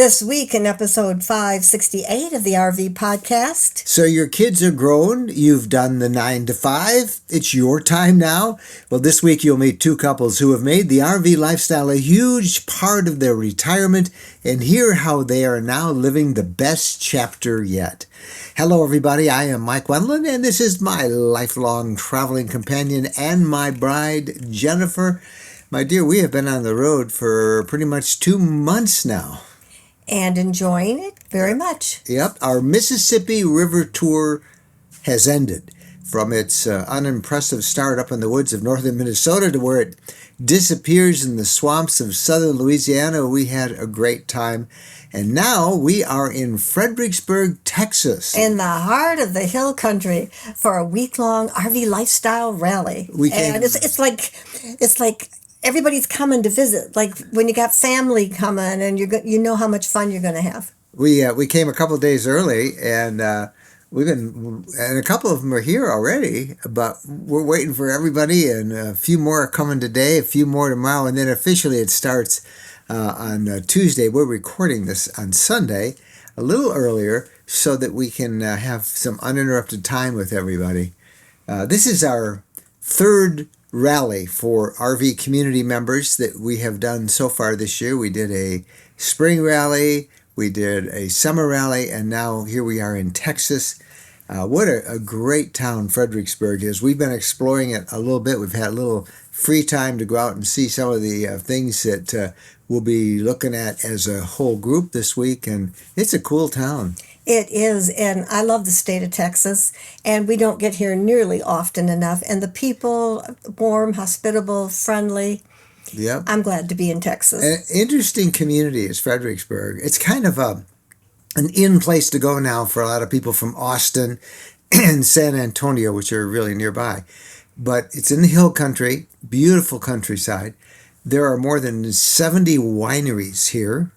This week in episode 568 of the RV podcast. So your kids are grown, you've done the 9 to 5, it's your time now. Well, this week you'll meet two couples who have made the RV lifestyle a huge part of their retirement and hear how they are now living the best chapter yet. Hello everybody, I am Mike Wendland and this is my lifelong traveling companion and my bride, Jennifer. My dear, we have been on the road for pretty much 2 months now. And enjoying it very much. Yep, our Mississippi River tour has ended. From its unimpressive start up in the woods of northern Minnesota to where it disappears in the swamps of southern Louisiana, we had a great time. And now we are in Fredericksburg, Texas. In the heart of the hill country for a week-long RV lifestyle rally. And it's like everybody's coming to visit. Like when you got family coming, and you know how much fun you're going to have. We came a couple of days early, and a couple of them are here already. But we're waiting for everybody, and a few more are coming today, a few more tomorrow, and then officially it starts on Tuesday. We're recording this on Sunday, a little earlier, so that we can have some uninterrupted time with everybody. This is our third rally for RV community members that we have done so far this year. We did a spring rally, we did a summer rally, and now here we are in Texas. What a great town Fredericksburg is. We've been exploring it a little bit. We've had a little free time to go out and see some of the things that we'll be looking at as a whole group this week, and it's a cool town. It is, and I love the state of Texas, and we don't get here nearly often enough, and the people, warm, hospitable, friendly. Yep. I'm glad to be in Texas. An interesting community is Fredericksburg. It's kind of an in place to go now for a lot of people from Austin and San Antonio, which are really nearby. But it's in the hill country, beautiful countryside. There are more than 70 wineries here.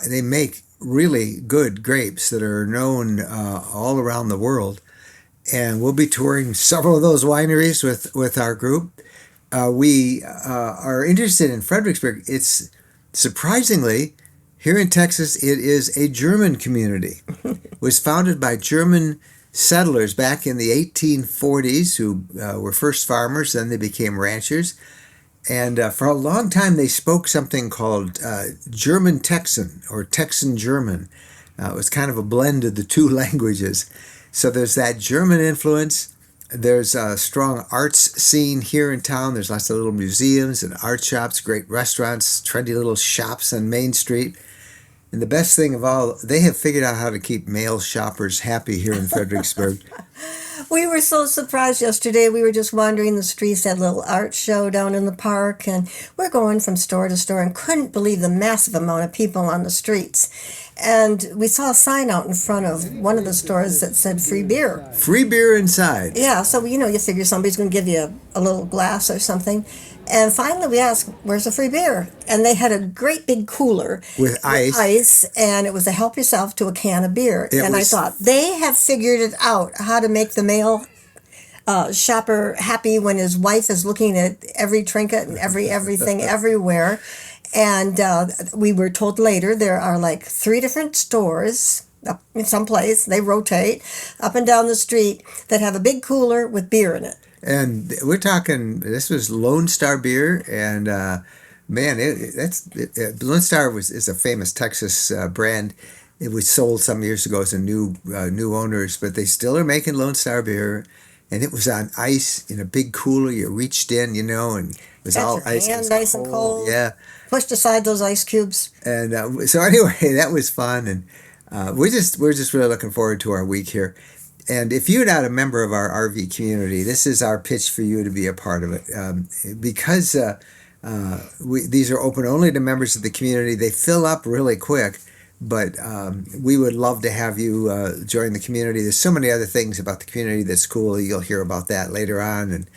They make really good grapes that are known all around the world. And we'll be touring several of those wineries with our group. We are interested in Fredericksburg. It's surprisingly, here in Texas, it is a German community. It was founded by German settlers back in the 1840s who were first farmers, then they became ranchers. And for a long time, they spoke something called German Texan or Texan German. It was kind of a blend of the two languages. So there's that German influence. There's a strong arts scene here in town. There's lots of little museums and art shops, great restaurants, trendy little shops on Main Street. And the best thing of all, they have figured out how to keep male shoppers happy here in Fredericksburg. We were so surprised yesterday. We were just wandering the streets, had a little art show down in the park, and we're going from store to store and couldn't believe the massive amount of people on the streets. And we saw a sign out in front of one of the stores that said free beer. Free beer inside. Yeah, so you figure somebody's going to give you a little glass or something. And finally we asked, where's the free beer? And they had a great big cooler with ice, and it was a help yourself to a can of beer. I thought, they have figured it out, how to make the male shopper happy when his wife is looking at every trinket and everything everywhere. And we were told later there are like 3 different stores up in some place, they rotate up and down the street, that have a big cooler with beer in it. And we're talking, this was Lone Star beer, and Lone Star is a famous Texas brand. It was sold some years ago as a new owners, but they still are making Lone Star beer, and it was on ice in a big cooler. You reached in, and it was all ice. Hand nice and cold. Yeah. Pushed aside those ice cubes. And so anyway, that was fun, and we're just really looking forward to our week here. And if you're not a member of our RV community, this is our pitch for you to be a part of it. Because these are open only to members of the community, they fill up really quick. But we would love to have you join the community. There's so many other things about the community that's cool. You'll hear about that later on. And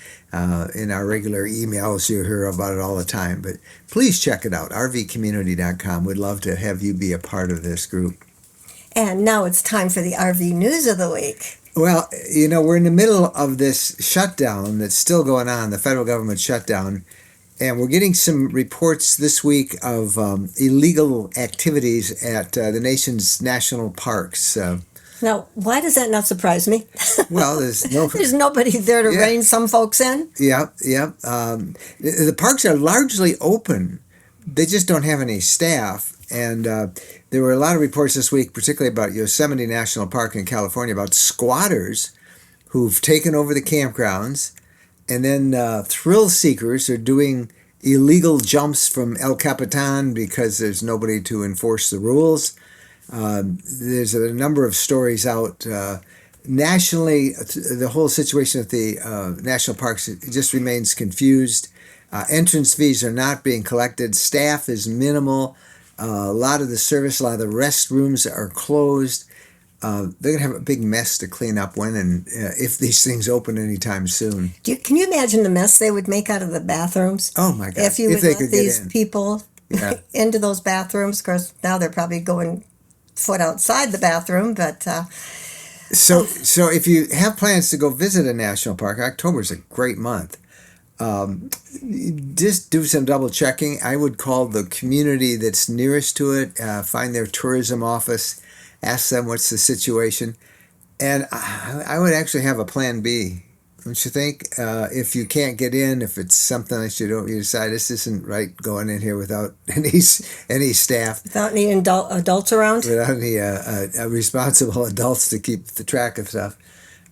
in our regular emails, you'll hear about it all the time. But please check it out, rvcommunity.com. We'd love to have you be a part of this group. And now it's time for the RV News of the Week. Well, we're in the middle of this shutdown that's still going on, the federal government shutdown. And we're getting some reports this week of illegal activities at the nation's national parks. Now, why does that not surprise me? Well, there's no. There's nobody there to Yeah. rein some folks in. Yeah, yeah. The parks are largely open. They just don't have any staff. And there were a lot of reports this week, particularly about Yosemite National Park in California, about squatters who've taken over the campgrounds. And then thrill seekers are doing illegal jumps from El Capitan because there's nobody to enforce the rules. There's a number of stories out nationally. The whole situation at the national parks, it just remains confused. Entrance fees are not being collected. Staff is minimal. A lot of the service, a lot of the restrooms are closed. They're going to have a big mess to clean up when and if these things open anytime soon. Can you imagine the mess they would make out of the bathrooms? Oh my God! If you would they let could get these in. people Yeah. into those bathrooms. Of course, now they're probably going foot outside the bathroom, but So if you have plans to go visit a national park, October is a great month. Just do some double checking. I would call the community that's nearest to it, find their tourism office, ask them what's the situation, and I would actually have a plan B. Don't you think? If you can't get in, if it's something that you decide this isn't right going in here without any staff, without any adults around. without any responsible adults to keep the track of stuff.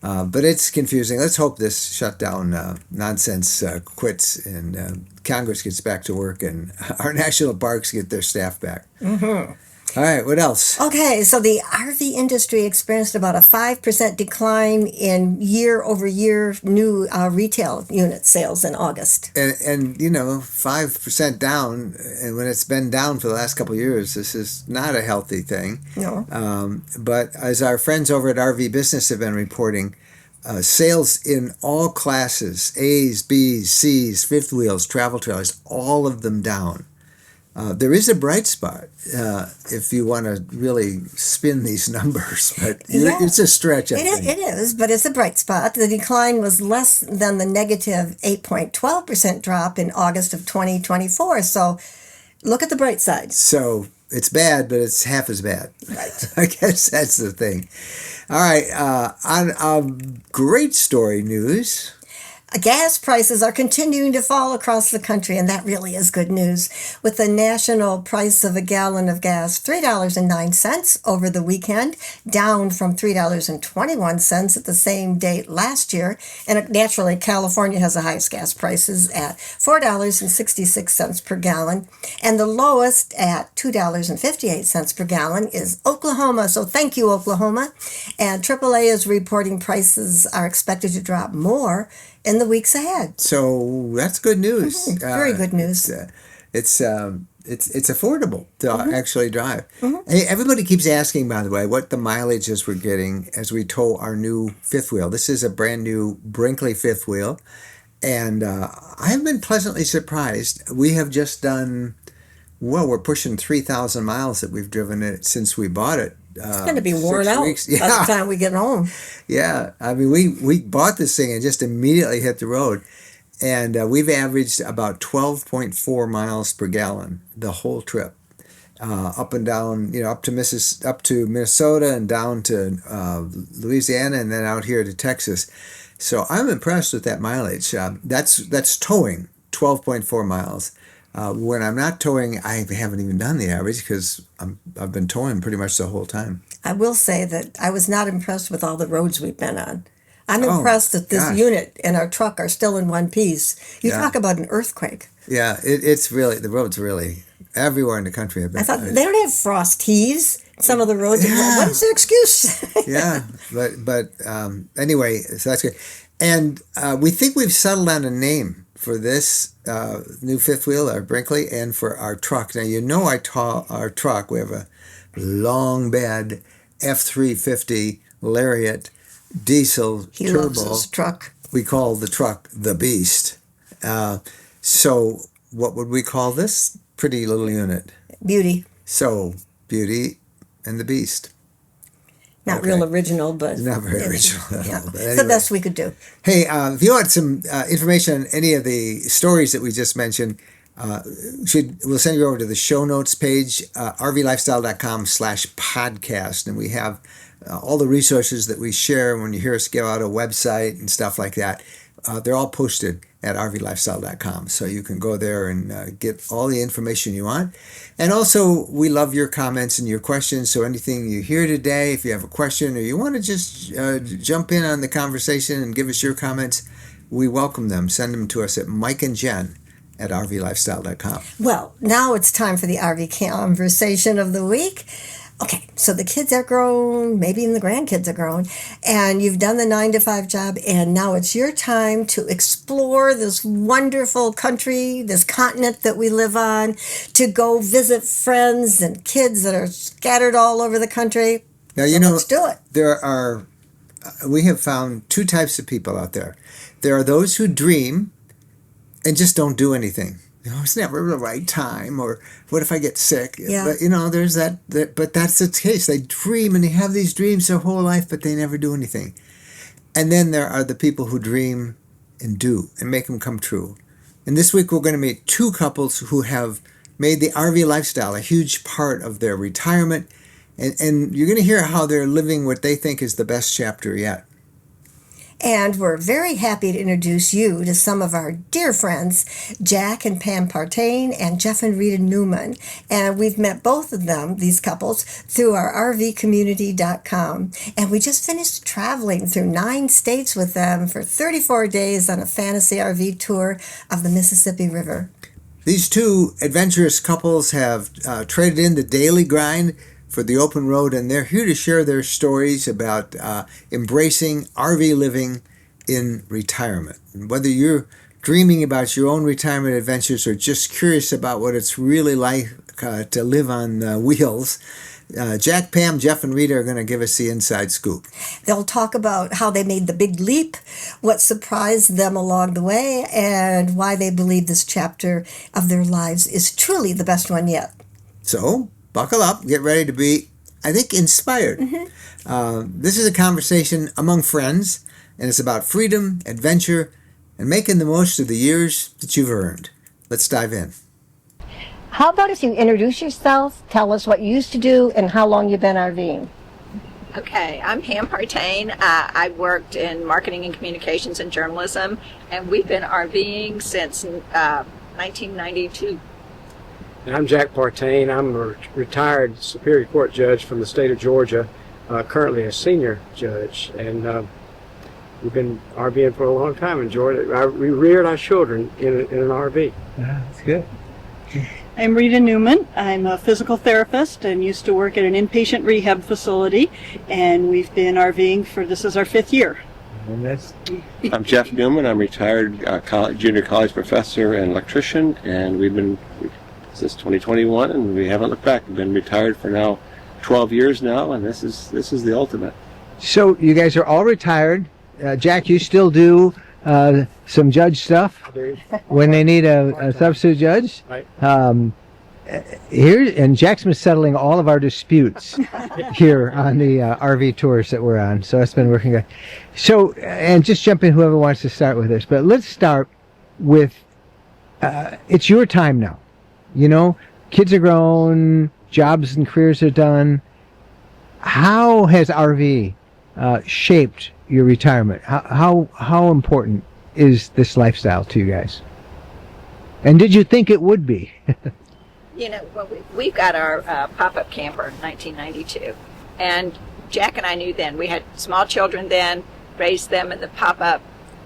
But it's confusing. Let's hope this shutdown nonsense quits and Congress gets back to work and our national parks get their staff back. Mm-hmm. All right, what else? Okay, so the RV industry experienced about a 5% decline in year-over-year new retail unit sales in August. And 5% down, and when it's been down for the last couple of years, this is not a healthy thing. No. But as our friends over at RV Business have been reporting, sales in all classes, A's, B's, C's, fifth wheels, travel trailers, all of them down. There is a bright spot if you want to really spin these numbers, but Yeah. it's a stretch, I think. It is, but it's a bright spot. The decline was less than the negative 8.12% drop in August of 2024. So look at the bright side. So it's bad, but it's half as bad. Right. I guess that's the thing. All right, on great story news. Gas prices are continuing to fall across the country, and that really is good news. With the national price of a gallon of gas, $3.09 over the weekend, down from $3.21 at the same date last year. And naturally, California has the highest gas prices at $4.66 per gallon. And the lowest at $2.58 per gallon is Oklahoma. So thank you, Oklahoma. And AAA is reporting prices are expected to drop more in the weeks ahead. So that's good news. Very good news. It's affordable to actually drive. Hey, everybody keeps asking, by the way, what the mileage is we're getting as we tow our new fifth wheel. This is a brand new Brinkley fifth wheel, and I've been pleasantly surprised. We have just done, well, we're pushing 3,000 miles that we've driven it since we bought it. It's going to be worn 6 out weeks. by the time we get home. Yeah, I mean, we bought this thing and just immediately hit the road, and we've averaged about 12.4 miles per gallon the whole trip, up and down, up to Minnesota and down to Louisiana and then out here to Texas. So I'm impressed with that mileage. That's towing 12.4 miles. When I'm not towing, I haven't even done the average because I've been towing pretty much the whole time. I will say that I was not impressed with all the roads we've been on. I'm Oh, impressed that this gosh. unit and our truck are still in one piece. You Yeah. talk about an earthquake. Yeah, it's really, the roads really, everywhere in the country have been. I thought they don't have frost heaves. Some of the roads. Yeah. What is their excuse? Yeah, but anyway, so that's good. And we think we've settled on a name for this new fifth wheel, our Brinkley, and for our truck. Now, our truck, we have a long bed F-350 Lariat diesel He turbo. loves his truck. We call the truck the Beast. So what would we call this pretty little unit? Beauty. So, Beauty and the Beast. Not real original, but not very original at yeah, all. But it's anyway. the best we could do. Hey, if you want some information on any of the stories that we just mentioned, we'll send you over to the show notes page, rvlifestyle.com/podcast, and we have all the resources that we share when you hear us give out a website and stuff like that. They're all posted at rvlifestyle.com, so you can go there and get all the information you want. And also, we love your comments and your questions. So anything you hear today, if you have a question or you want to just jump in on the conversation and give us your comments, we welcome them. Send them to us at Mike and Jen at rvlifestyle.com. Well, now it's time for the RV conversation of the week. Okay, so the kids are grown, maybe even the grandkids are grown, and you've done the 9 to 5 job, and now it's your time to explore this wonderful country, this continent that we live on, to go visit friends and kids that are scattered all over the country. Now, let's do it. We have found two types of people out there. There are those who dream and just don't do anything. It's never the right time, or what if I get sick? Yeah. But, there's that, but that's the case. They dream and they have these dreams their whole life, but they never do anything. And then there are the people who dream and do and make them come true. And this week we're going to meet two couples who have made the RV lifestyle a huge part of their retirement. And you're going to hear how they're living what they think is the best chapter yet. And we're very happy to introduce you to some of our dear friends, Jack and Pam Partain and Jeff and Rita Newman. And we've met both of them, these couples, through our RVcommunity.com. And we just finished traveling through 9 states with them for 34 days on a fantasy RV tour of the Mississippi River. These two adventurous couples have traded in the daily grind for the open road, and they're here to share their stories about embracing RV living in retirement. And whether you're dreaming about your own retirement adventures or just curious about what it's really like to live on wheels, Jack, Pam, Jeff, and Rita are going to give us the inside scoop. They'll talk about how they made the big leap, what surprised them along the way, and why they believe this chapter of their lives is truly the best one yet. So, buckle up, get ready to be, I think, inspired. Mm-hmm. This is a conversation among friends, and it's about freedom, adventure, and making the most of the years that you've earned. Let's dive in. How about if you introduce yourself, tell us what you used to do, and how long you've been RVing? Okay, I'm Pam Partain. I worked in marketing and communications and journalism, and we've been RVing since 1992. And I'm Jack Partain. I'm a retired Superior Court judge from the state of Georgia, currently a senior judge. And we've been RVing for a long time in Georgia. We reared our children in an RV. That's good. I'm Rita Newman. I'm a physical therapist and used to work at an inpatient rehab facility. And we've been RVing this is our 5th year. I'm Jeff Newman. I'm retired junior college professor and electrician, and we've been since 2021, and we haven't looked back. We've been retired for now 12 years now, and this is the ultimate. So you guys are all retired. Jack, you still do some judge stuff when they need a substitute judge. Right. And Jack's been settling all of our disputes here on the RV tours that we're on. So that's been working good. So, and just jump in, whoever wants to start with this. But let's start with, it's your time now. Kids are grown, jobs and careers are done. How has RV shaped your retirement? How important is this lifestyle to you guys? And did you think it would be? Well, we've got our pop-up camper in 1992, and Jack and I knew then, we had small children then, raised them in the pop-up,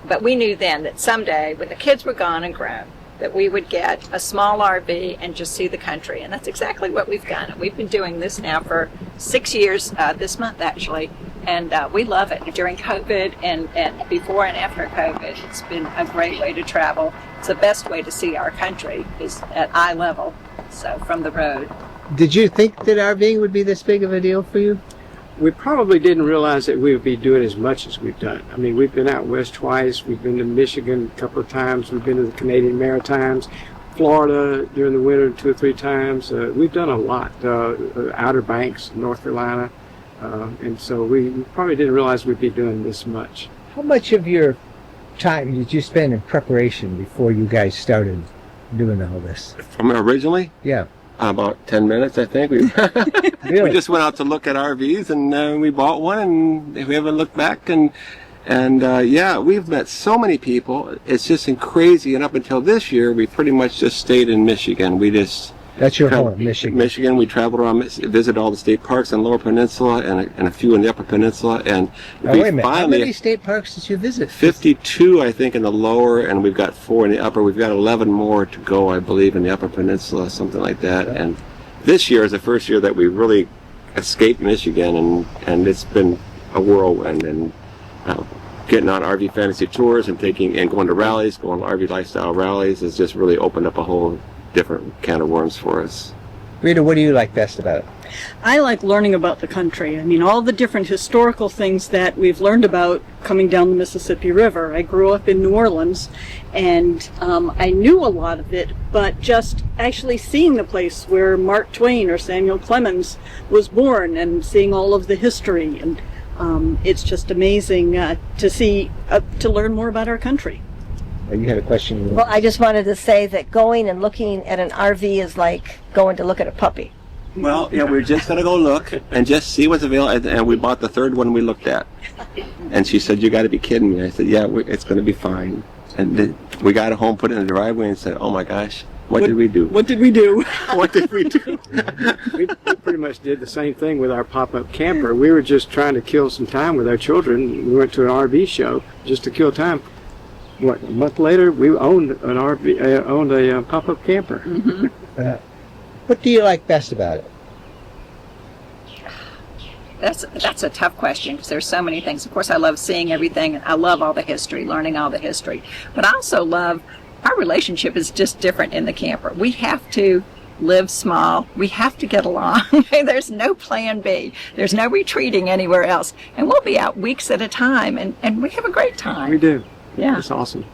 but we knew then that someday, when the kids were gone and grown, that we would get a small RV and just see the country. And that's exactly what we've done. We've been doing this now for 6 years, this month actually, and we love it. During COVID and before and after COVID, it's been a great way to travel. It's the best way to see our country is at eye level, so from the road. Did you think that RVing would be this big of a deal for you? We probably didn't realize that we would be doing as much as we've done. I mean, we've been out west twice. We've been to Michigan a couple of times. We've been to the Canadian Maritimes, Florida during the winter 2 or 3 times. We've done a lot. Outer Banks, North Carolina. And so we probably didn't realize we'd be doing this much. How much of your time did you spend in preparation before you guys started doing all this? From originally, Yeah. about 10 minutes, I think. We Really? just went out to look at RVs, and we bought one, and we haven't looked back. And yeah, we've met so many people. It's just crazy. And up until this year, we pretty much just stayed in Michigan. We just That's your traveled- home, Michigan. Michigan. We traveled around, visited all the state parks in the Lower Peninsula and a few in the Upper Peninsula. And Now, we wait a minute. How finally many state parks did you visit? 52, I think, in the lower, and we've got 4 in the upper. We've got 11 more to go, I believe, in the Upper Peninsula, something like that. And this year is the first year that we really escaped Michigan, and it's been a whirlwind. And getting on RV fantasy tours and going to rallies, going to RV lifestyle rallies has just really opened up a whole different can of worms for us. Rita, what do you like best about it? I like learning about the country. I mean, all the different historical things that we've learned about coming down the Mississippi River. I grew up in New Orleans, and I knew a lot of it, but just actually seeing the place where Mark Twain or Samuel Clemens was born and seeing all of the history, and it's just amazing to learn more about our country. You had a question. Well, I just wanted to say that going and looking at an RV is like going to look at a puppy. Well, yeah, we're just going to go look and just see what's available. And we bought the third one we looked at. And she said, "You got to be kidding me." I said, "Yeah, it's going to be fine." And then we got it home, put it in the driveway, and said, "Oh my gosh, what did we do? What did we do? What did we do?" We pretty much did the same thing with our pop-up camper. We were just trying to kill some time with our children. We went to an RV show just to kill time. What, a month later, we owned an RV, owned a pop-up camper. What do you like best about it? That's a tough question because there's so many things. Of course, I love seeing everything, and I love all the history, learning all the history. But I also love our relationship is just different in the camper. We have to live small. We have to get along. There's no plan B. There's no retreating anywhere else. And we'll be out weeks at a time, and we have a great time. We do. Yeah. It's awesome.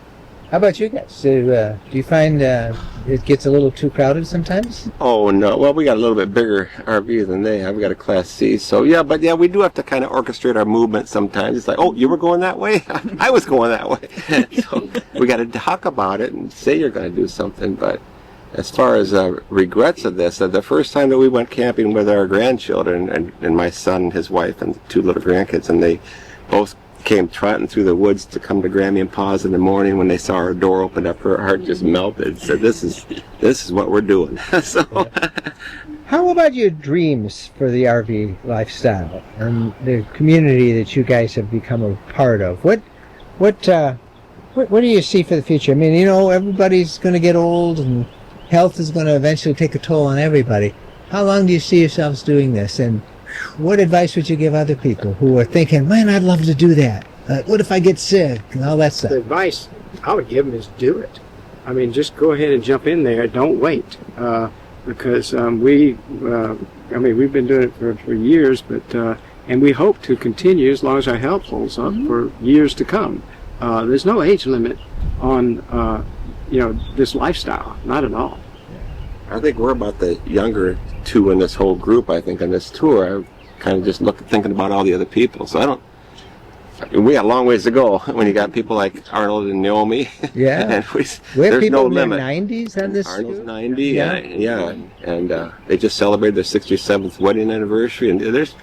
How about you guys? Do you find it gets a little too crowded sometimes? Oh no! Well, we got a little bit bigger RV than they have. We got a Class C, so yeah. But yeah, we do have to kind of orchestrate our movement sometimes. It's like, oh, you were going that way, I was going that way. So we got to talk about it and say you're going to do something. But as far as regrets of this, the first time that we went camping with our grandchildren and my son and his wife and 2 little grandkids, and they both came trotting through the woods to come to Grammy and Pa's in the morning. When they saw our door open up, her heart just melted. Said, "This is what we're doing." So, How about your dreams for the RV lifestyle and the community that you guys have become a part of? What do you see for the future? I mean, everybody's going to get old, and health is going to eventually take a toll on everybody. How long do you see yourselves doing this? And what advice would you give other people who are thinking, "Man, I'd love to do that. What if I get sick?" and all that stuff? The advice I would give them is do it. I mean, just go ahead and jump in there. Don't wait. Because we've been doing it for years, but and we hope to continue as long as our health holds up for years to come. There's no age limit on this lifestyle, not at all. I think we're about the younger 2 in this whole group. I think on this tour, I kind of just thinking about all the other people. So we got a long ways to go when you got people like Arnold and Naomi. Yeah. And We have there's people no in their limit. 90s on this Arnold's tour? 90, Yeah. and they just celebrated their 67th wedding anniversary. And there's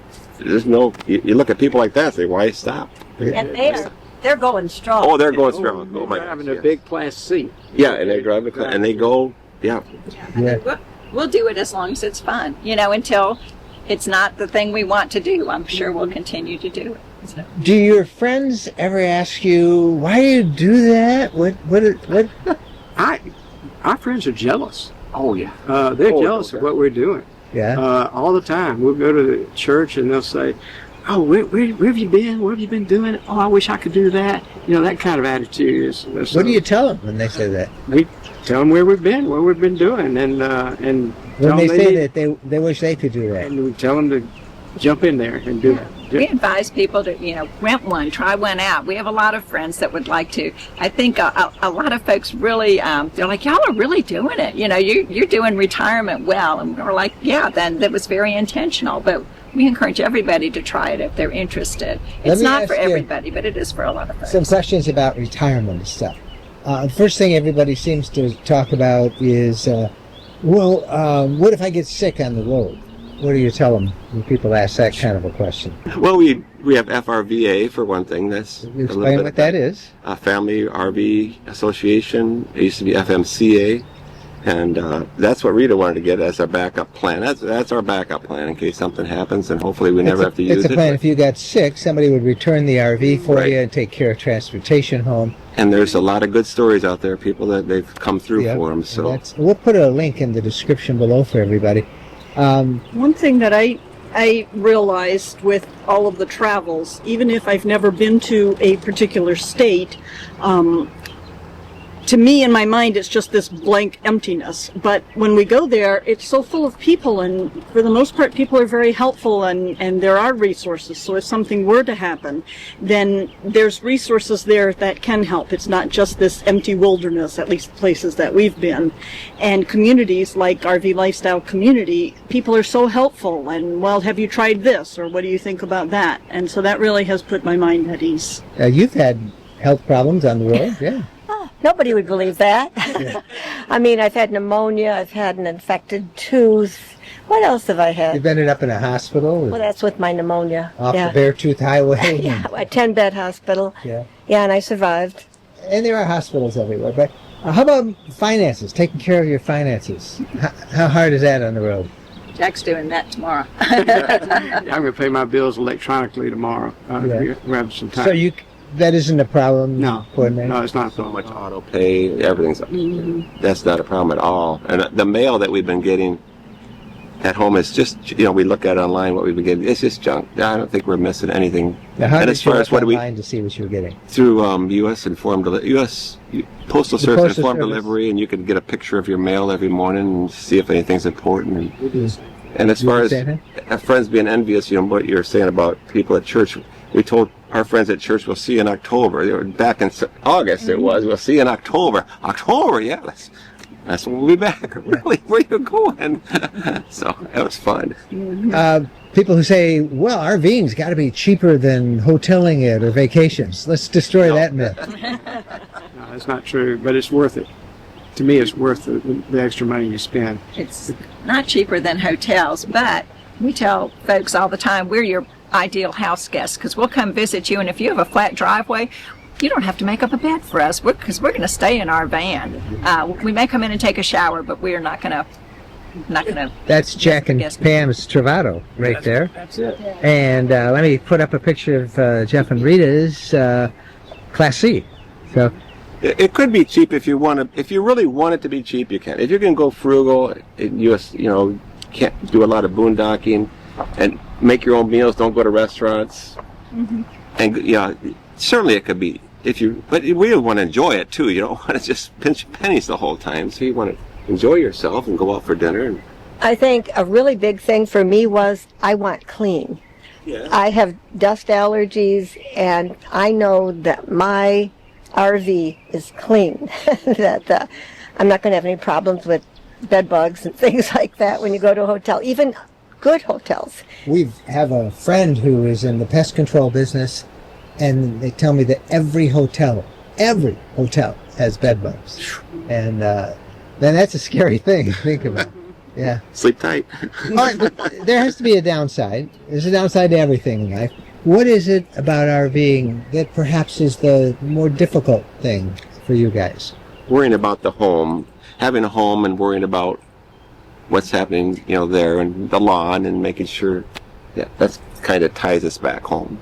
no. You look at people like that, and say, why stop? And they're going strong. Oh, they're going strong. Oh my Driving gosh, a big Class C. yeah, and they drive and they go. Yeah. Yeah. We'll do it as long as it's fun, until it's not the thing we want to do. I'm sure we'll continue to do it. So. Do your friends ever ask you, "Why do you do that? What?" Our friends are jealous. Oh yeah. They're Oh, jealous no of what we're doing. Yeah. All the time. We'll go to the church and they'll say, "Oh, where have you been? What have you been doing? Oh, I wish I could do that." That kind of attitude is. What do you tell them when they say that? We tell them where we've been, what we've been doing, and When tell they them say need- that they wish they could do that. and we tell them to jump in there and do that. We advise people to, rent one, try one out. We have a lot of friends that would like to. I think a lot of folks really, they're like, y'all are really doing it. You're doing retirement well. And we're like, yeah, then that was very intentional. But we encourage everybody to try it if they're interested. It's me not for ask you everybody, but it is for a lot of folks. Some questions about retirement and stuff. The first thing everybody seems to talk about is, what if I get sick on the road? What do you tell them when people ask that kind of a question? Well, we have FRVA for one thing. That's Explain what that is. Family RV Association. It used to be FMCA, and that's what Rita wanted to get as our backup plan. That's our backup plan in case something happens, and hopefully we never have to use it. It's a plan. If you got sick, somebody would return the RV for you and take care of transportation home. And there's a lot of good stories out there, people that they've come through for them. So we'll put a link in the description below for everybody. One thing that I realized with all of the travels, even if I've never been to a particular state, to me in my mind it's just this blank emptiness. But when we go there, it's so full of people, and for the most part people are very helpful, and there are resources. So if something were to happen, then there's resources there that can help. It's not just this empty wilderness, at least places that we've been. And communities like RV Lifestyle Community, people are so helpful, and well, have you tried this, or what do you think about that? And so that really has put my mind at ease. You've had health problems on the road, yeah. Nobody would believe that. I mean, I've had pneumonia, I've had an infected tooth. What else have I had? You've ended up in a hospital? Well, that's with my pneumonia. Off the Beartooth Highway? Yeah, a 10-bed hospital. Yeah. Yeah, and I survived. And there are hospitals everywhere. But how about finances, taking care of your finances? How hard is that on the road? Jack's doing that tomorrow. I'm going to pay my bills electronically tomorrow. We have some time. So that isn't a problem? No, coordinating? no, it's not so much auto pay, everything's that's not a problem at all. And the mail that we've been getting at home is just, we look at it online, what we've been getting, it's just junk. I don't think we're missing anything. Now, how and did as far you as look what we online to see what you were getting? through U.S. Postal Service Postal Informed Service. Delivery, and you can get a picture of your mail every morning and see if anything's important. And as far as friends being envious, what you're saying about people at church, we told our friends at church, we'll see you in October. They were back in August, it was. We'll see you in October. October, yeah. That's when we'll be back. Really? Where you going? So that was fun. People who say, well, RVing's got to be cheaper than hoteling it or vacations. Let's destroy that myth. No, that's not true, but it's worth it. To me, it's worth the extra money you spend. It's not cheaper than hotels, but we tell folks all the time, we're your ideal house guests, because we'll come visit you, and if you have a flat driveway, you don't have to make up a bed for us, because we're going to stay in our van. We may come in and take a shower, but we're not going to. That's Jack and Pam's Travato right there. That's it. And let me put up a picture of Jeff and Rita's Class C. So it could be cheap if you want to. If you really want it to be cheap, you can. If you can go frugal, you can't do a lot of boondocking, and make your own meals. Don't go to restaurants. And certainly it could be but we want to enjoy it too. You don't want to just pinch pennies the whole time. So you want to enjoy yourself and go out for dinner. I think a really big thing for me was I want clean. Yeah. I have dust allergies, and I know that my RV is clean. That I'm not going to have any problems with bed bugs and things like that when you go to a hotel, even good hotels. we have a friend who is in the pest control business, and they tell me that every hotel has bed bugs. And then that's a scary thing to think about. Yeah. Sleep tight. All right, but there has to be a downside. There's a downside to everything in life. What is it about RVing that perhaps is the more difficult thing for you guys? Worrying about the home, having a home, and worrying about what's happening, there, and the lawn, and making sure that's kind of ties us back home.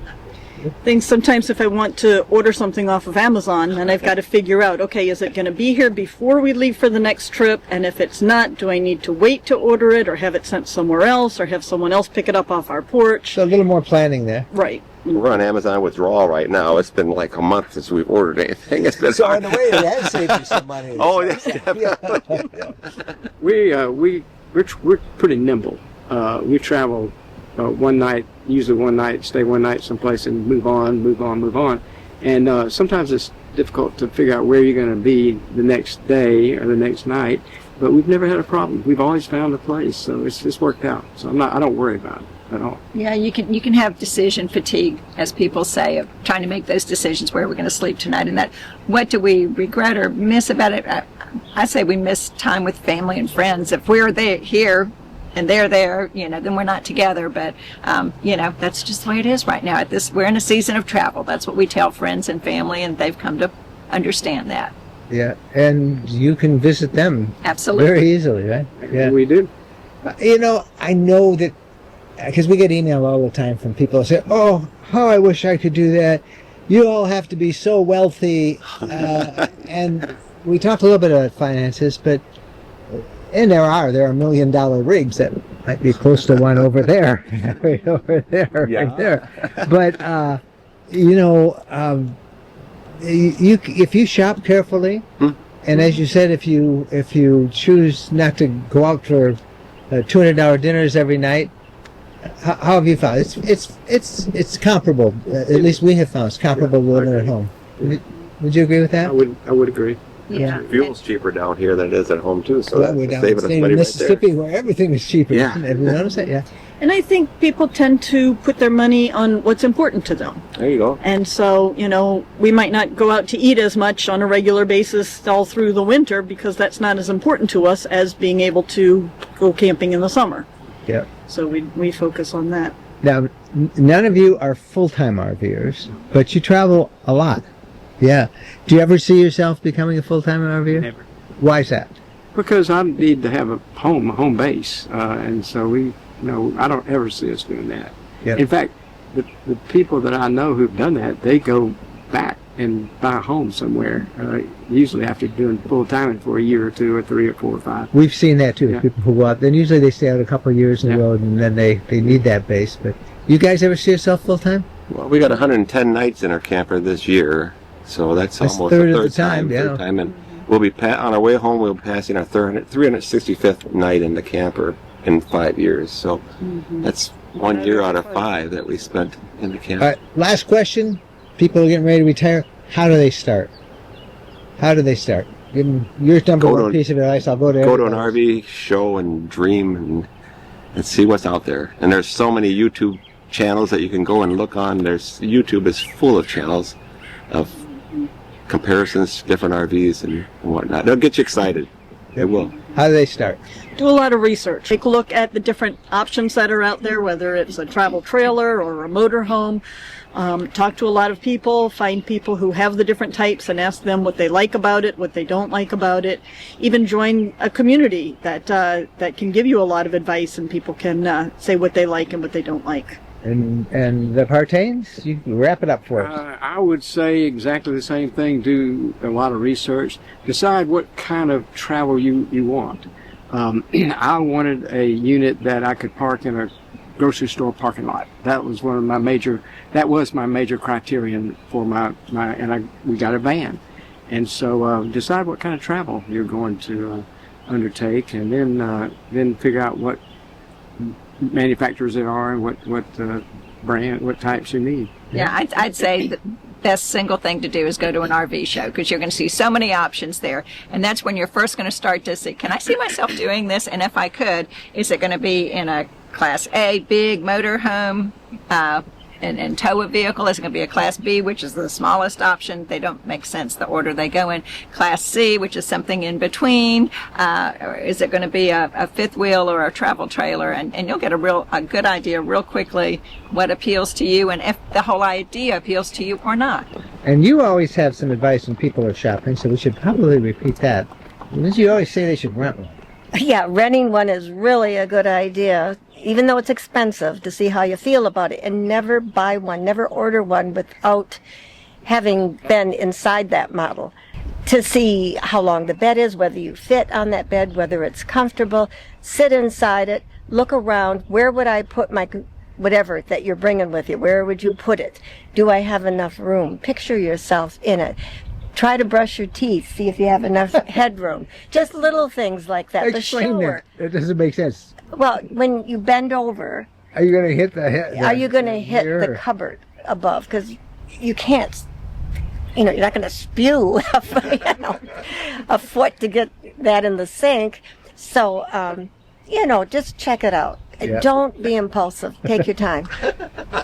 Things sometimes if I want to order something off of Amazon, then I've got to figure out, okay, is it going to be here before we leave for the next trip? And if it's not, do I need to wait to order it, or have it sent somewhere else, or have someone else pick it up off our porch? So a little more planning there. Right. We're on Amazon withdrawal right now. It's been like a month since we've ordered anything. It's been So in a way, it has saved you some money. Oh, yes, definitely. We're pretty nimble. We travel one night, usually one night, stay one night someplace and move on. And sometimes it's difficult to figure out where you're going to be the next day or the next night, but we've never had a problem. We've always found a place, so it's worked out. So I don't worry about it at all. Yeah, you can have decision fatigue, as people say, of trying to make those decisions, where we're going to sleep tonight and that. What do we regret or miss about it? I say we miss time with family and friends. If we're here and they're there, then we're not together. But that's just the way it is right now. We're in a season of travel. That's what we tell friends and family, and they've come to understand that. Yeah, and you can visit them Absolutely. very easily, right? Yeah. We do. I know that because we get email all the time from people who say, "Oh, how I wish I could do that. You all have to be so wealthy." And we talked a little bit about finances, but there are $1 million rigs that might be close to one over there, right over there, right there. But if you shop carefully, and as you said, if you choose not to go out for $200 dinners every night, how have you found it's comparable? At least we have found it's comparable to living at home. Would you agree with that? I would agree. Yeah. Fuel's cheaper down here than it is at home too, so Well, we're that's down saving in us money right Mississippi, there. where everything is cheaper. Yeah. Have you noticed that? Yeah. And I think people tend to put their money on what's important to them. There you go. And so, we might not go out to eat as much on a regular basis all through the winter because that's not as important to us as being able to go camping in the summer. Yeah. So we focus on that. Now, none of you are full-time RVers, but you travel a lot. Yeah. Do you ever see yourself becoming a full-time RVer? Never. Why is that? Because I need to have a home base, and so I don't ever see us doing that. Yep. In fact, the people that I know who've done that, they go back and buy a home somewhere, usually after doing full time for a year or 2 or 3 or 4 or 5. We've seen that too. Yeah. People who go out, then usually they stay out a couple of years in the Yeah. road, and then they need that base. But you guys ever see yourself full-time? Well, we got 110 nights in our camper this year, so that's That's almost third a of the third time, yeah. third time, and we'll be on our way home. We'll be passing our 365th night in the camper in 5 years. So that's 1 year out of 5 that we spent in the camper. All right, last question. People are getting ready to retire. How do they start? Give them your number Go to one an- piece of advice. I'll go to Go to an everybody's. RV show and dream and see what's out there. And there's so many YouTube channels that you can go and look on. YouTube is full of channels of comparisons to different RVs and whatnot. They'll get you excited. It will. How do they start? Do a lot of research. Take a look at the different options that are out there, whether it's a travel trailer or a motorhome. Talk to a lot of people, find people who have the different types and ask them what they like about it, what they don't like about it. Even join a community that can give you a lot of advice, and people can say what they like and what they don't like. And the Partains, you wrap it up for us. I would say exactly the same thing. Do a lot of research. Decide what kind of travel you want. I wanted a unit that I could park in a grocery store parking lot. That was my major criterion for we got a van. And so decide what kind of travel you're going to undertake, and then figure out what manufacturers there are and what types you need. Yeah, I'd say the best single thing to do is go to an RV show, because you're going to see so many options there. And that's when you're first going to start to see, can I see myself doing this? And if I could, is it going to be in a Class A, big motorhome, and tow a vehicle? Is it going to be a Class B, which is the smallest option? They don't make sense, the order they go in. Class C, which is something in between. Or is it going to be a fifth wheel or a travel trailer? And you'll get a good idea real quickly what appeals to you, and if the whole idea appeals to you or not. And you always have some advice when people are shopping, so we should probably repeat that. Because you always say they should rent one. Yeah, renting one is really a good idea, even though it's expensive, to see how you feel about it. And never buy one, never order one without having been inside that model, to see how long the bed is, whether you fit on that bed, whether it's comfortable. Sit inside it, look around. Where would I put my whatever that you're bringing with you? Where would you put it? Do I have enough room? Picture yourself in it. Try to brush your teeth, see if you have enough headroom. Just little things like that. Explain the shower. that. It doesn't make sense. Well, when you bend over, Are you going to hit the Are you going to hit the mirror? cupboard above? Because you can't, you're not going to spew a foot to get that in the sink. So, just check it out. Yeah. Don't be impulsive. Take your time.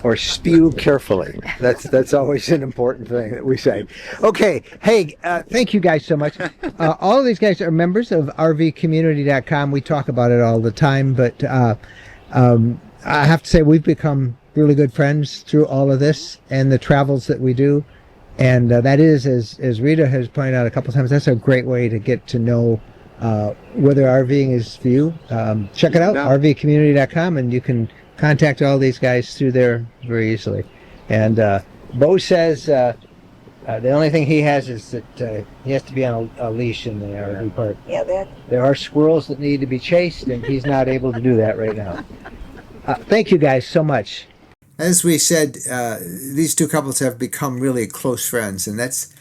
Or spew carefully. That's always an important thing that we say. Okay. Hey, thank you guys so much. All of these guys are members of RVcommunity.com. We talk about it all the time, but I have to say we've become really good friends through all of this and the travels that we do. And that is, as Rita has pointed out a couple times, that's a great way to get to know whether RVing is for you. Check it out, rvcommunity.com, and you can contact all these guys through there very easily. And Bo says the only thing he has is that he has to be on a leash in the RV park. Yeah, There are squirrels that need to be chased, and he's not able to do that right now. Thank you guys so much. As we said, these two couples have become really close friends, and that's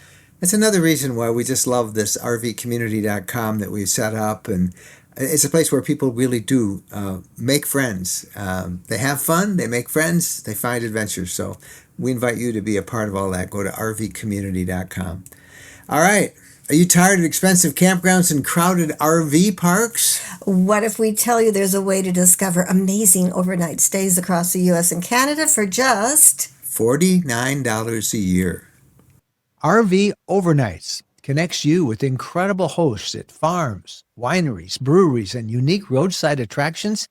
another reason why we just love this rvcommunity.com that we've set up. And it's a place where people really do make friends. They have fun, they make friends, they find adventures. So we invite you to be a part of all that. Go to rvcommunity.com. All right. Are you tired of expensive campgrounds and crowded RV parks? What if we tell you there's a way to discover amazing overnight stays across the U.S. and Canada for just $49 a year. RV Overnights connects you with incredible hosts at farms, wineries, breweries, and unique roadside attractions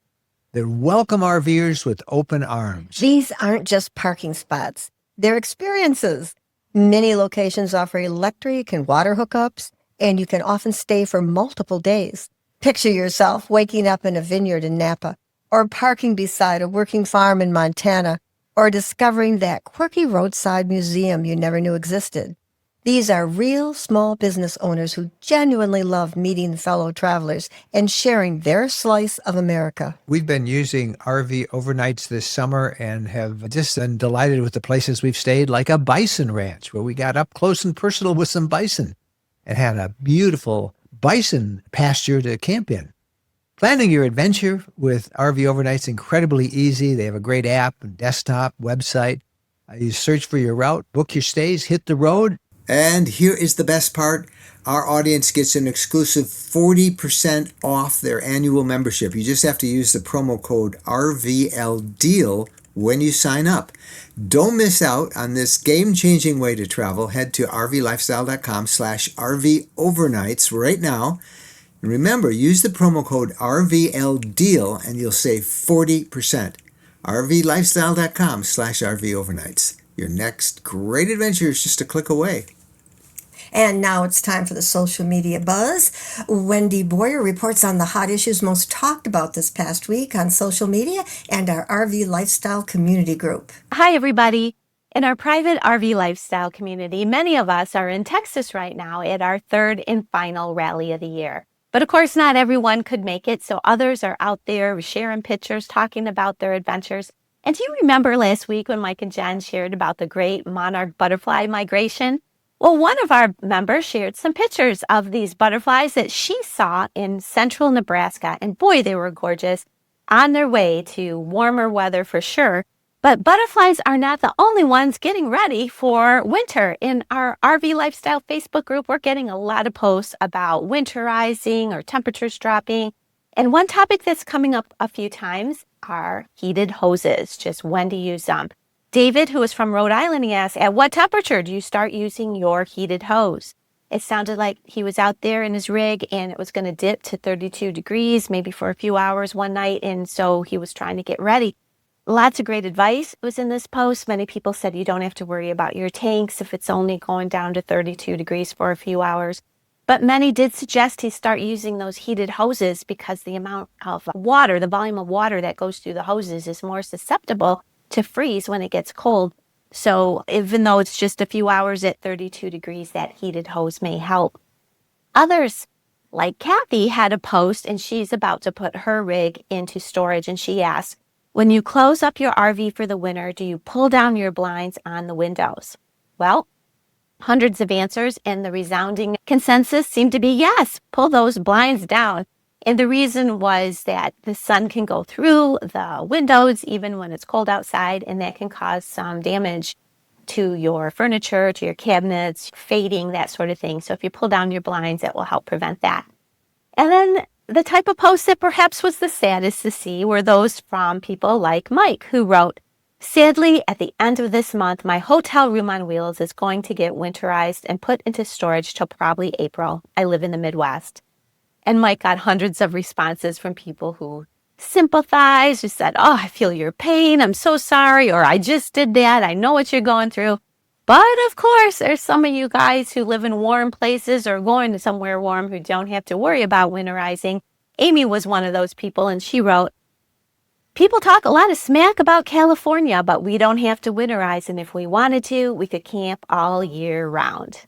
that welcome RVers with open arms. These aren't just parking spots. They're experiences. Many locations offer electric and water hookups, and you can often stay for multiple days. Picture yourself waking up in a vineyard in Napa, or parking beside a working farm in Montana, or discovering that quirky roadside museum you never knew existed. These are real small business owners who genuinely love meeting fellow travelers and sharing their slice of America. We've been using RV Overnights this summer and have just been delighted with the places we've stayed, like a bison ranch where we got up close and personal with some bison and had a beautiful bison pasture to camp in. Planning your adventure with RV Overnight's incredibly easy. They have a great app and desktop, website. You search for your route, book your stays, hit the road. And here is the best part. Our audience gets an exclusive 40% off their annual membership. You just have to use the promo code RVLDEAL when you sign up. Don't miss out on this game-changing way to travel. Head to rvlifestyle.com/RVOvernights right now. And remember, use the promo code RVLDEAL and you'll save 40%. rvlifestyle.com/RVOvernights. Your next great adventure is just a click away. And now it's time for the social media buzz. Wendy Boyer reports on the hot issues most talked about this past week on social media and our RV Lifestyle community group. Hi, everybody. In our private RV Lifestyle community, many of us are in Texas right now at our third and final rally of the year. But of course, not everyone could make it, so others are out there sharing pictures, talking about their adventures. And do you remember last week when Mike and Jen shared about the great monarch butterfly migration? Well, one of our members shared some pictures of these butterflies that she saw in central Nebraska. And boy, they were gorgeous, on their way to warmer weather for sure. But butterflies are not the only ones getting ready for winter. In our RV Lifestyle Facebook group, we're getting a lot of posts about winterizing or temperatures dropping. And one topic that's coming up a few times are heated hoses, just when to use them. David, who is from Rhode Island, he asked, at what temperature do you start using your heated hose? It sounded like he was out there in his rig and it was going to dip to 32 degrees, maybe for a few hours one night. And so he was trying to get ready. Lots of great advice was in this post. Many people said you don't have to worry about your tanks if it's only going down to 32 degrees for a few hours. But many did suggest he start using those heated hoses because the amount of water, the volume of water that goes through the hoses is more susceptible to freeze when it gets cold. So even though it's just a few hours at 32 degrees, that heated hose may help. Others, like Kathy, had a post and she's about to put her rig into storage. And she asked, when you close up your RV for the winter, do you pull down your blinds on the windows? Well, hundreds of answers and the resounding consensus seemed to be yes, pull those blinds down. And the reason was that the sun can go through the windows even when it's cold outside, and that can cause some damage to your furniture, to your cabinets, fading, that sort of thing. So if you pull down your blinds, that will help prevent that. And then the type of post that perhaps was the saddest to see were those from people like Mike, who wrote, "Sadly, at the end of this month, my hotel room on wheels is going to get winterized and put into storage till probably April. I live in the Midwest." And Mike got hundreds of responses from people who sympathized, who said, "Oh, I feel your pain. I'm so sorry." Or, "I just did that. I know what you're going through." But of course, there's some of you guys who live in warm places or going to somewhere warm who don't have to worry about winterizing. Amy was one of those people, and she wrote, "People talk a lot of smack about California, but we don't have to winterize. And if we wanted to, we could camp all year round."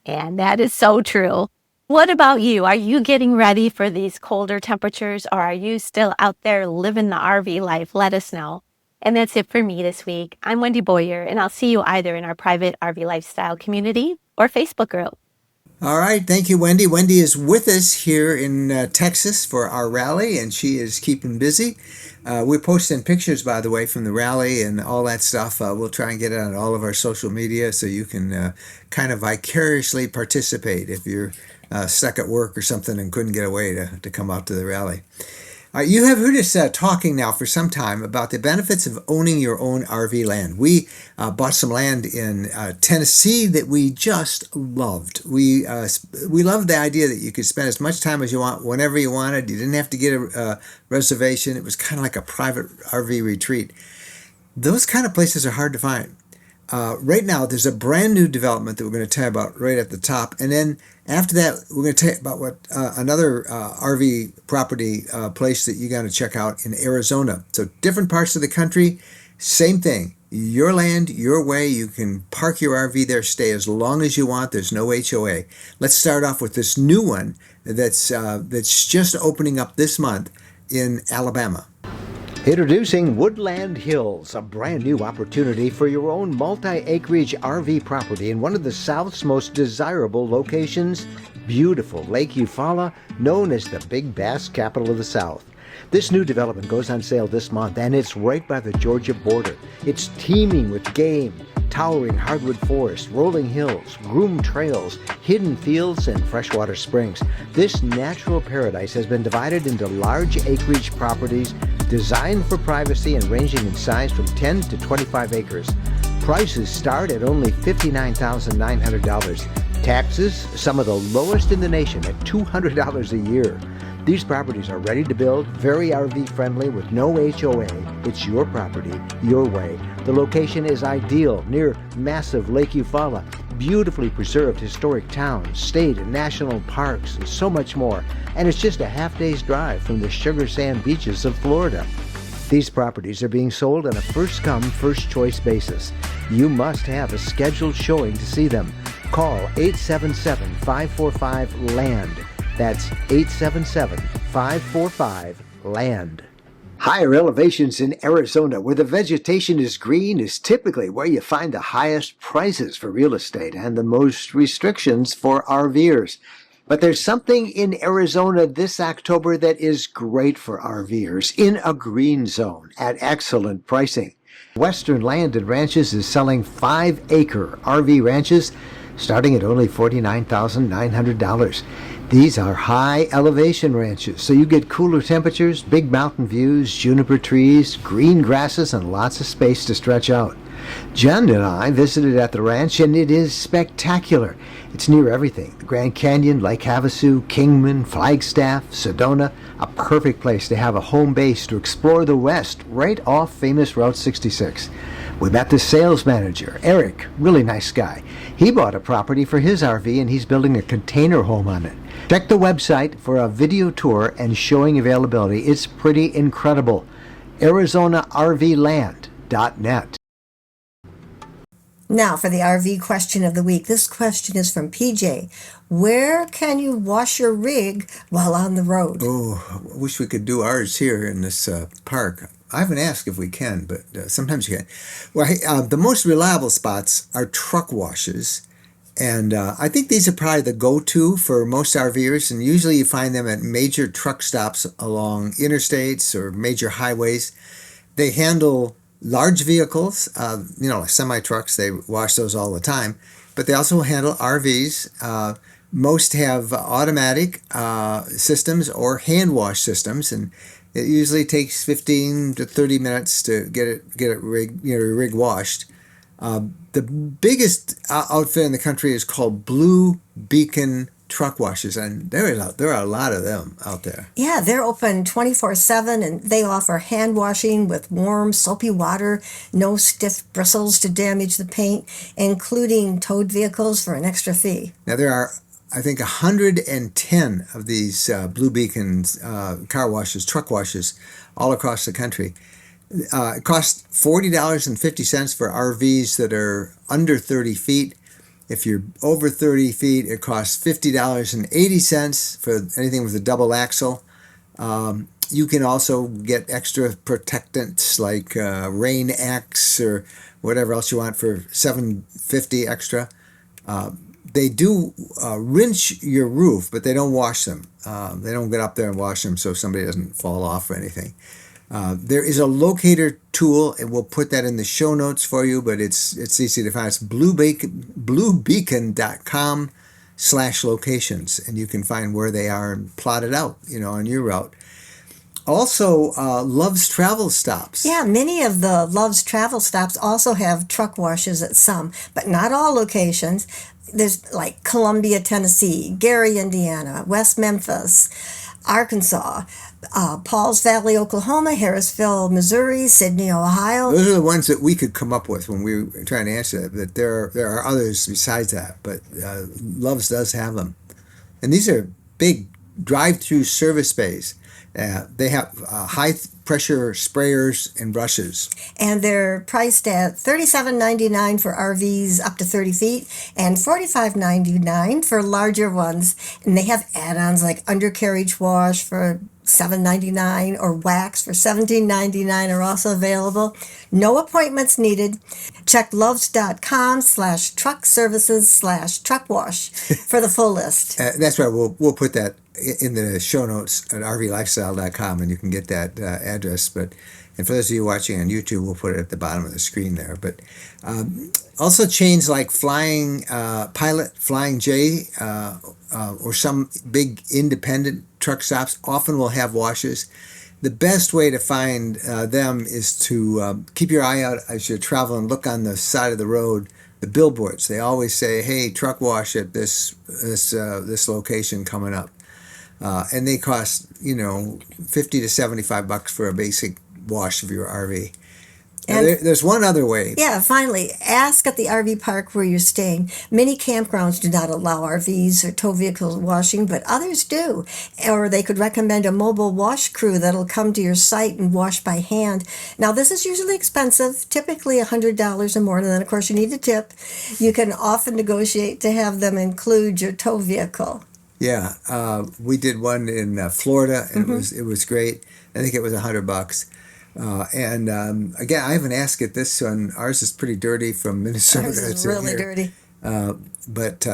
And that is so true. What about you? Are you getting ready for these colder temperatures, or are you still out there living the RV life? Let us know. And that's it for me this week. I'm Wendy Boyer, and I'll see you either in our private RV lifestyle community or Facebook group. All right. Thank you, Wendy. Wendy is with us here in Texas for our rally, and she is keeping busy. We're posting pictures, by the way, from the rally and all that stuff. We'll try and get it on all of our social media so you can kind of vicariously participate if you're stuck at work or something and couldn't get away to come out to the rally. You have heard us talking now for some time about the benefits of owning your own RV land. We bought some land in Tennessee that we just loved. We loved the idea that you could spend as much time as you want, whenever you wanted. You didn't have to get a reservation. It was kind of like a private RV retreat. Those kind of places are hard to find. Right now, there's a brand new development that we're going to tell you about right at the top. And then after that, we're going to tell you about what another RV property place that you got to check out in Arizona. So different parts of the country, same thing. Your land, your way. You can park your RV there, stay as long as you want. There's no HOA. Let's start off with this new one that's just opening up this month in Alabama. Introducing Woodland Hills, a brand new opportunity for your own multi-acreage RV property in one of the South's most desirable locations, beautiful Lake Eufaula, known as the Big Bass capital of the South. This new development goes on sale this month, and it's right by the Georgia border. It's teeming with game, towering hardwood forest, rolling hills, groomed trails, hidden fields, and freshwater springs. This natural paradise has been divided into large acreage properties designed for privacy and ranging in size from 10 to 25 acres. Prices start at only $59,900. Taxes, some of the lowest in the nation at $200 a year. These properties are ready to build, very RV friendly with no HOA. It's your property, your way. The location is ideal near massive Lake Eufaula, beautifully preserved historic towns, state and national parks, and so much more. And it's just a half-day's drive from the sugar sand beaches of Florida. These properties are being sold on a first-come, first-choice basis. You must have a scheduled showing to see them. Call 877-545-LAND. That's 877-545-LAND. Higher elevations in Arizona, where the vegetation is green, is typically where you find the highest prices for real estate and the most restrictions for RVers. But there's something in Arizona this October that is great for RVers in a green zone at excellent pricing. Western Land and Ranches is selling 5-acre RV ranches starting at only $49,900. These are high elevation ranches, so you get cooler temperatures, big mountain views, juniper trees, green grasses, and lots of space to stretch out. Jen and I visited at the ranch, and it is spectacular. It's near everything: the Grand Canyon, Lake Havasu, Kingman, Flagstaff, Sedona. A perfect place to have a home base to explore the West right off famous Route 66. We met the sales manager, Eric, really nice guy. He bought a property for his RV, and he's building a container home on it. Check the website for a video tour and showing availability. It's pretty incredible. ArizonaRVland.net. Now for the RV question of the week. This question is from PJ. Where can you wash your rig while on the road? Oh, I wish we could do ours here in this park. I haven't asked if we can, but sometimes you can. Well, the most reliable spots are truck washes And I think these are probably the go-to for most RVers, and usually you find them at major truck stops along interstates or major highways. They handle large vehicles, like semi-trucks. They wash those all the time, but they also handle RVs. Most have automatic systems or hand wash systems, and it usually takes 15 to 30 minutes to get it rig washed. The biggest outfit in the country is called Blue Beacon Truck Washes, and there are a lot of them out there. Yeah, they're open 24/7, and they offer hand washing with warm, soapy water, no stiff bristles to damage the paint, including towed vehicles for an extra fee. Now, there are, I think, 110 of these Blue Beacon car washes, truck washes, all across the country. It costs $40.50 for RVs that are under 30 feet. If you're over 30 feet, it costs $50.80 for anything with a double axle. You can also get extra protectants like Rain-X or whatever else you want for $7.50 extra. They do rinse your roof, but they don't wash them. They don't get up there and wash them so somebody doesn't fall off or anything. There is a locator tool, and we'll put that in the show notes for you, but it's easy to find. It's bluebeacon.com/locations, and you can find where they are and plot it out, on your route. Also, Love's Travel Stops. Yeah, many of the Love's Travel Stops also have truck washes at some, but not all locations. There's like Columbia, Tennessee, Gary, Indiana, West Memphis, Arkansas, Pauls Valley, Oklahoma, Harrisville, Missouri, Sydney, Ohio. Those are the ones that we could come up with when we were trying to answer that. But there are others besides that. But Love's does have them, and these are big drive-through service bays. They have high-pressure sprayers and brushes. And they're priced at $37.99 for RVs up to 30 feet and $45.99 for larger ones. And they have add-ons like undercarriage wash for $7.99 or wax for $17.99 are also available. No appointments needed. Check loves.com/truck services/truck wash for the full list. That's right. We'll put that in the show notes at rvlifestyle.com, and you can get that address. And for those of you watching on YouTube, we'll put it at the bottom of the screen there. But also chains like Flying Pilot, Flying J, or some big independent truck stops often will have washes. The best way to find them is to keep your eye out as you're traveling. Look on the side of the road, the billboards. They always say, "Hey, truck wash at this location coming up," and they cost $50 to $75 for a basic wash of your RV. And there's one other way. Yeah, finally, ask at the RV park where you're staying. Many campgrounds do not allow RVs or tow vehicles washing, but others do. Or they could recommend a mobile wash crew that'll come to your site and wash by hand. Now, this is usually expensive, typically $100 or more, and then, of course, you need a tip. You can often negotiate to have them include your tow vehicle. Yeah, we did one in Florida, and it was great. I think it was $100. Again, I haven't asked it this one. Ours is pretty dirty from Minnesota. Ours is really dirty. But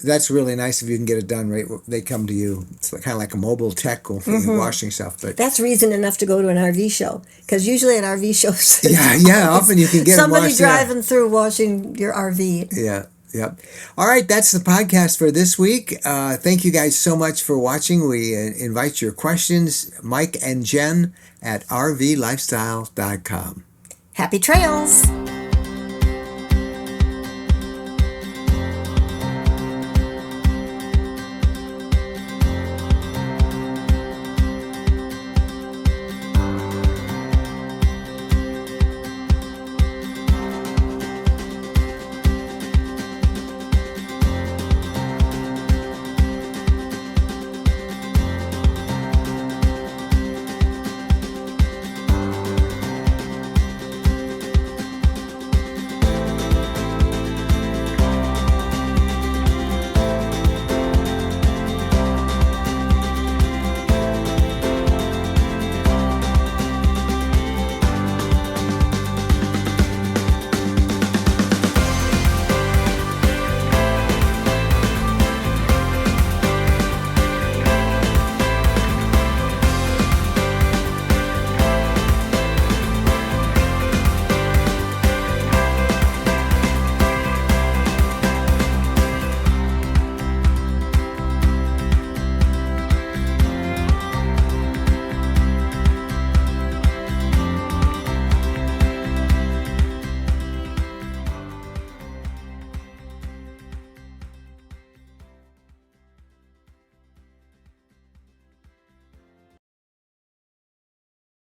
that's really nice if you can get it done right. They come to you. It's kind of like a mobile tech washing stuff. But that's reason enough to go to an RV show, because usually at RV shows, yeah, often you can get somebody washed driving through washing your RV. Yeah. Yep. All right, that's the podcast for this week. Thank you guys so much for watching. We invite your questions, Mike and Jen at rvlifestyle.com. Happy trails!